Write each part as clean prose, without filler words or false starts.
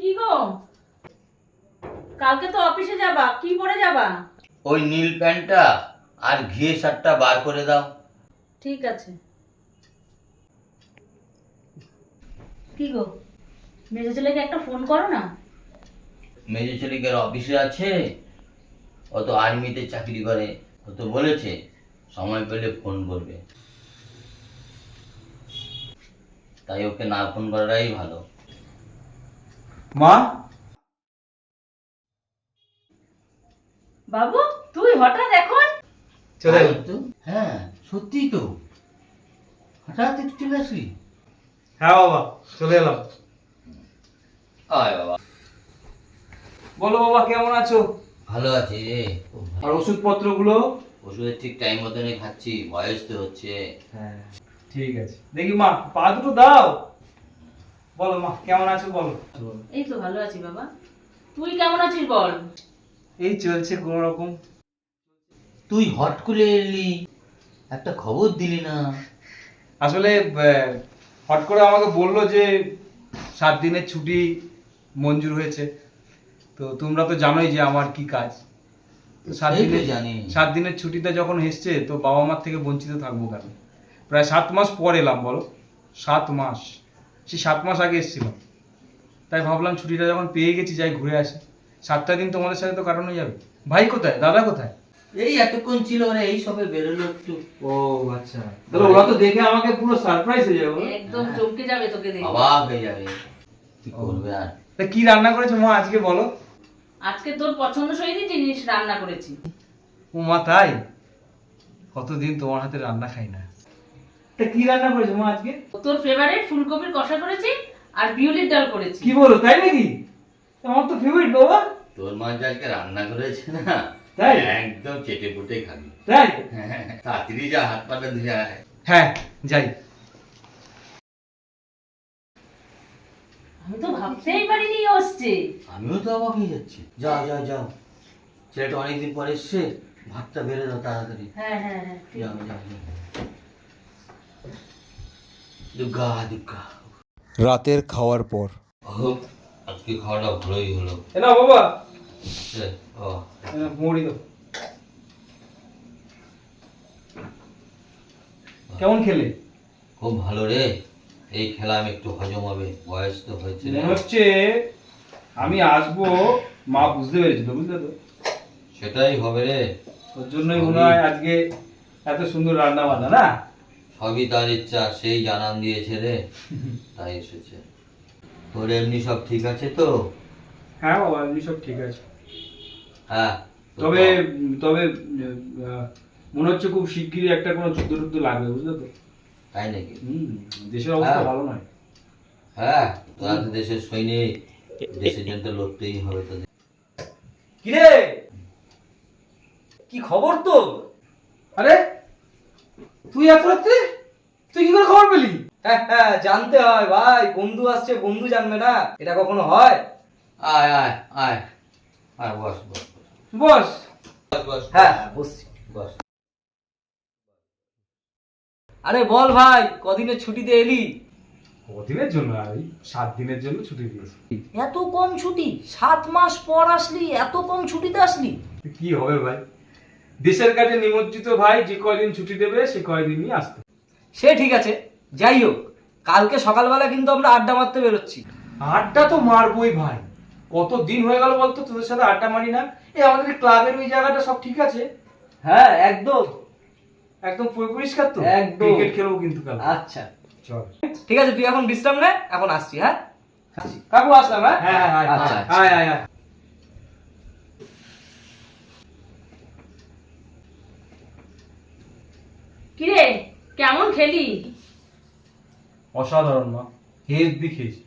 কি গো, কালকে তো অফিসে যাবা, কি পরে যাবা? ওই নীল প্যান্টটা আর ঘিয়ে শার্টটা বার করে দাও। ঠিক আছে। কি গো, মেজো ছেলেকে একটা ফোন করো না। মেজো ছেলেকে অফিসে আছে, ও তো আর্মিতে চাকরি করে, ও তো বলেছে সময় পেলে ফোন করবে, তাই ওকে না ফোন করাটাই ভালো। মা, বাবু, তুই হঠাৎ এখন? চলে তাই এলাম। তো, হ্যাঁ সত্যি তো, হঠাৎ একটু চলে আসলি। হ্যাঁ বাবা, চলে এলাম। আয় বাবা। বলো বাবা, কেমন আছো? ভালো আছি রে, খুব আর ভালো। ওষুধপত্রগুলো? ওষুধের ঠিক টাইম মতনই খাচ্ছি, বয়স তো হচ্ছে। হ্যাঁ ঠিক আছে। দেখি মা, পা দুটো দাও। বলো মা, কেমন আছো বলো। এই তো ভালো আছি বাবা, তুই কেমন আছিস বল? এই চলছে কোন রকম। তুই হট করে এলি, একটা খবর দিলি না। আসলে হট করে আমাকে বললো যে 7 দিনের ছুটি মঞ্জুর হয়েছে। তো তোমরা তো জানোই যে আমার কি কাজ। তো 7 এই তো দিনের জানি। 7 দিনের ছুটিটা যখন এসছে, তো বাবা মার থেকে বঞ্চিত থাকবো কেন? প্রায় 7 মাস পর এলাম, বলো 7 মাস। সেই 7 মাস আগে এসেছিলাম, তাই ভাবলাম ছুটিটা যখন পেয়ে গেছি যাই ঘুরে আসি। 7টা দিন তোমাদের সাথে তো কাটানো যাবে। ভাই কোথায়, দাদা কোথায়? এই এতক্ষণ ছিল, ওরা এই সবে বেরোলো একটু। ও আচ্ছা, তাহলে ওরা তো দেখে আমাকে পুরো সারপ্রাইজ হয়ে যাবে। একদম চমকে যাবে তোকে দেখে। অবাক হয়ে যাবে, কি করবে আর। তা কি রান্না করেছো মা আজকে বলো? আজকে তোর পছন্দসই জিনিস রান্না করেছি। ও মা, তাই? কতদিন তোমার হাতে রান্না খাই না। তা কি রান্না করেছো মা আজকে? তোর ফেভারিট ফুলকপির কষা করেছি আর বিউলির ডাল করেছি। কি বলো, তাই নাকি? আমার তো ফেভারিট বাবা। তোর মা যে আজকে রান্না করেছে না, তাই? একদম চেটে পুটে খাবি। তাই? হ্যাঁ, তাড়াতাড়ি যা, হাত পাটা ধুয়ে আয়। হ্যাঁ যাই। আমি তো ভাবতেই পারিনি ও আসছে। আমিও তো অবাক হয়ে যাচ্ছি। যাও যাও যাও, ছেলেটা অনেকদিন পরে এসছে, ভাতটা বেড়ে দাও তাড়াতাড়ি। হ্যাঁ হ্যাঁ হ্যাঁ, ঠিক যাও আছে। যাও যাও। দুর্গা দুর্গা। রাতের খাওয়ার পর ও, আজকে খাওয়াটা ভালোই হলো। এ নাও বাবা, এ, ও, মুড়ি দাও। কেমন খেলে? খুব ভালো রে, এই খেলাম একটু হজম হবে, বয়স তো হয়েছে রে। মনে হচ্ছে আমি আসবো, মা বুঝতে পেরেছিল, বুঝলে তো? সেটাই হবে রে, ওর জন্যই মনে হয় আজকে এত সুন্দর রান্না বান্না না। সবই তার ইচ্ছা, সেই জানান দিয়েছে রে, তাই এসেছে। তোর এমনি সব ঠিক আছে তো? হ্যাঁ বাবা, এমনি সব ঠিক আছে। হ্যাঁ, তো তবে তবে মনে হচ্ছে খুব শিগগিরই একটা কোনো যুদ্ধ টুদ্ধ লাগবে, বুঝলে তো? তাই নাকি? দেশের অবস্থা হ্যাঁ। ভালো নয়। হ্যাঁ, তোরা তো দেশের সৈনিক, দেশের জন্য তো লড়তেই হবে তোদের। কিরে, কি খবর তো? আরে তুই এত রাত্রে, তুই কি করে খবর পেলি? হ্যাঁ হ্যাঁ, জানতে হয় ভাই, বন্ধু আসছে, বন্ধু জানবে না? এটা কখনো হয়? আয় আয় আয় আয়, বস বস বস। বস বস। হ্যাঁ বসছি। বস। আরে বল ভাই, কদিনের ছুটিতে এলি? কদিনের জন্য? এই 7 দিনের জন্য ছুটি দিয়েছি। এত কম ছুটি? 7 মাস পর আসলি, এত কম ছুটিতে আসলি? কি হবে ভাই, দেশের কাছে নিমজ্জিত ভাই, যে কয়দিন ছুটি দেবে সে কয়দিনই আসতে। সে ঠিক আছে, যাই হোক, কালকে সকালবেলা কিন্তু আমরা আড্ডা মারতে বেরোচ্ছি। আড্ডা তো মারবই ভাই, কত দিন হয়ে গেল বলতো তোদের সাথে আড্ডা মারি না। এই আমাদের ক্লাবের ওই জায়গাটা সব ঠিক আছে? হ্যাঁ একদম। একদম পরিষ্কার তো? একদম। ক্রিকেট খেলবো কিন্তু কাল। আচ্ছা চল। ঠিক আছে, তুই এখন বিশ্রাম নে, এখন আসছি। হ্যাঁ কাকু, আসলাম। হ্যাঁ হ্যাঁ হ্যাঁ, আচ্ছা, আচ্ছা। আয় আয় আয়। কিরে, কেমন খেলি? অসাধারণ মা, হেভি খেয়েছি।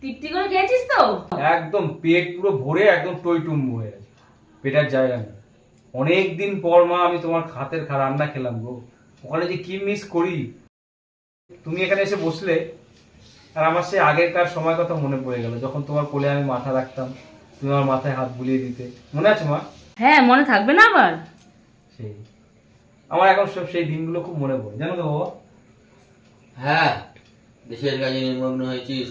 তৃপ্তি করে খেয়েছিস তো? একদম পেট পুরো ভরে, একদম টইটুম হয়ে আছে, পেটার জায়গা নেই। অনেকদিন পর মা আমি তোমার হাতের রান্না খেলাম গো, ওখানে যে কি মিস করি। তুমি এখানে এসে বসলে আর আমার সেই আগেরকার সময় কথা মনে পড়ে গেল, যখন তোমার কোলে আমি মাথা রাখতাম, তুমি আমার মাথায় হাত বুলিয়ে দিতে, মনে আছে মা? হ্যাঁ, মনে থাকবে না আবার? সেই আমার এখন সব সেই দিনগুলো খুব মনে পড়ে, জানো তো বাবা? হ্যাঁ, দেশের কাজে নিমগ্ন হয়েছিস,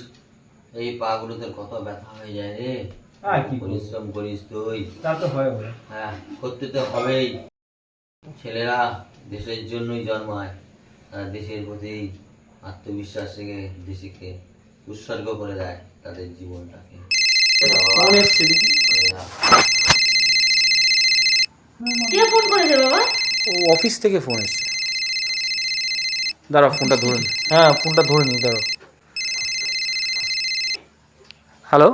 এই পা গুলোতে কত ব্যথা হয়ে যায় রে। আর কি করবো? পরিশ্রম করিস তুই, তা তো হয় বলে। হ্যাঁ করতে তো হবেই। ছেলেরা দেশের জন্যই জন্মায়, তারা দেশের প্রতি আত্মবিশ্বাস রেখে দেশকে উৎসর্গ করে দেয় তাদের জীবনটাকে। ফোন এসছে দেখি। কে ফোন করেছে বাবা? ও অফিস থেকে ফোন এসছে। দাঁড়াও ফোনটা ধরে নি। হ্যাঁ ফোনটা ধরে নি, দাঁড়াও। Hello,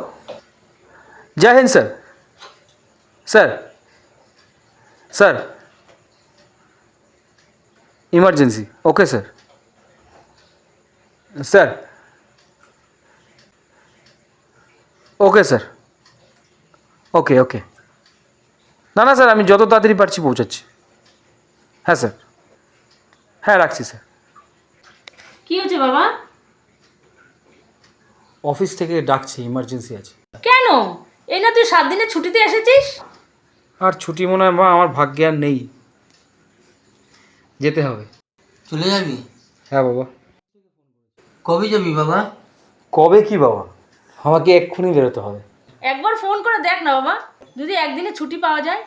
Jai Hind sir. Sir sir emergency. Okay sir. Sir okay sir. Okay okay. না না স্যার, আমি যত তাড়াতাড়ি পারছি পৌঁছাচ্ছি। হ্যাঁ স্যার, হ্যাঁ রাখছি স্যার। কি হয়েছে বাবা? অফিস থেকে ডাকছে, ইমার্জেন্সি আছে। কেন? এই না তুই 7 দিনের ছুটিতে এসেছিস। আর ছুটি মনে হয় মা আমার ভাগ্যে আর নেই, যেতে হবে। চলে যাবি? হ্যাঁ বাবা। কবে যাবি বাবা? কবে কি বাবা, আমাকে এক্ষুনি বেরোতে হবে। একবার ফোন করে দেখ না বাবা, যদি একদিনে ছুটি পাওয়া যায়।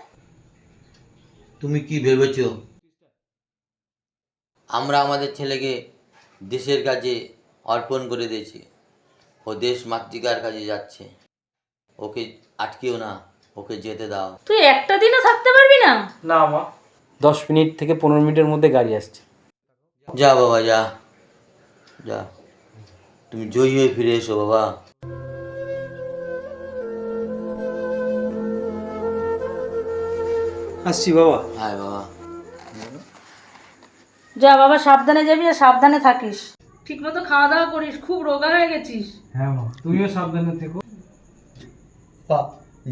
তুমি কি ভেবেছ আমরা আমাদের ছেলেকে দেশের কাজে অর্পণ করে দিয়েছি? ও দেশ মাতৃকার কাজে যাচ্ছে, ওকে আটকেও না, ওকে যেতে দাও। তুই একটা দিনও থাকতে পারবি না? না মা, 10 মিনিট থেকে 15 মিনিটের মধ্যে গাড়ি আসছে। যা বাবা যা যা, তুমি জয়ী হয়ে ফিরে এসো বাবা। আসছি বাবা। হ্যাঁ বাবা। যা বাবা, সাবধানে যাবি আর সাবধানে থাকিস। ঠিক মতো খাওয়া দাওয়া করিস, খুব রোগা হয়ে গেছিস। হ্যাঁ মা, তুমিও সাবধানে থেকো।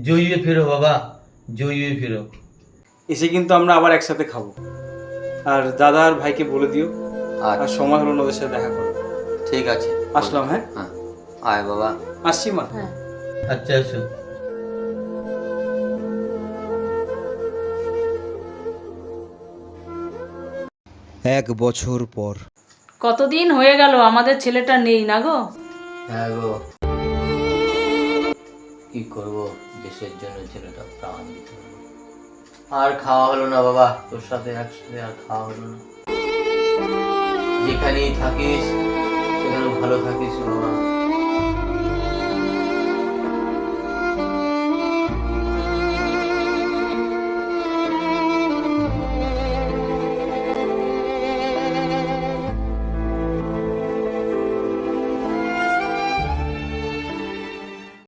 জয়ী হয়ে ফিরো বাবা, জয়ী হয়ে ফিরো। এসে কিন্তু আমরা আবার একসাথে খাবো। আর দাদা আর ভাইকে বলে দিও, আর সময় হলো ওদের সাথে দেখা করো। ঠিক আছে, আসলাম। হ্যাঁ হ্যাঁ আয় বাবা। আসছি মা। হ্যাঁ। আচ্ছা এসো। এক বছর পর। কতদিন হয়ে গেল আমাদের ছেলেটা নেই না গো। হ্যাঁ গো, কি করব, দেশের জন্য ছেলেটা প্রাণ দিতে হলো। আর খাওয়া হলো না বাবা, তোর সাথে একসাথে আর খাওয়া হলো না। যেখানেই থাকিস সেখানে ভালো থাকিস বাবা।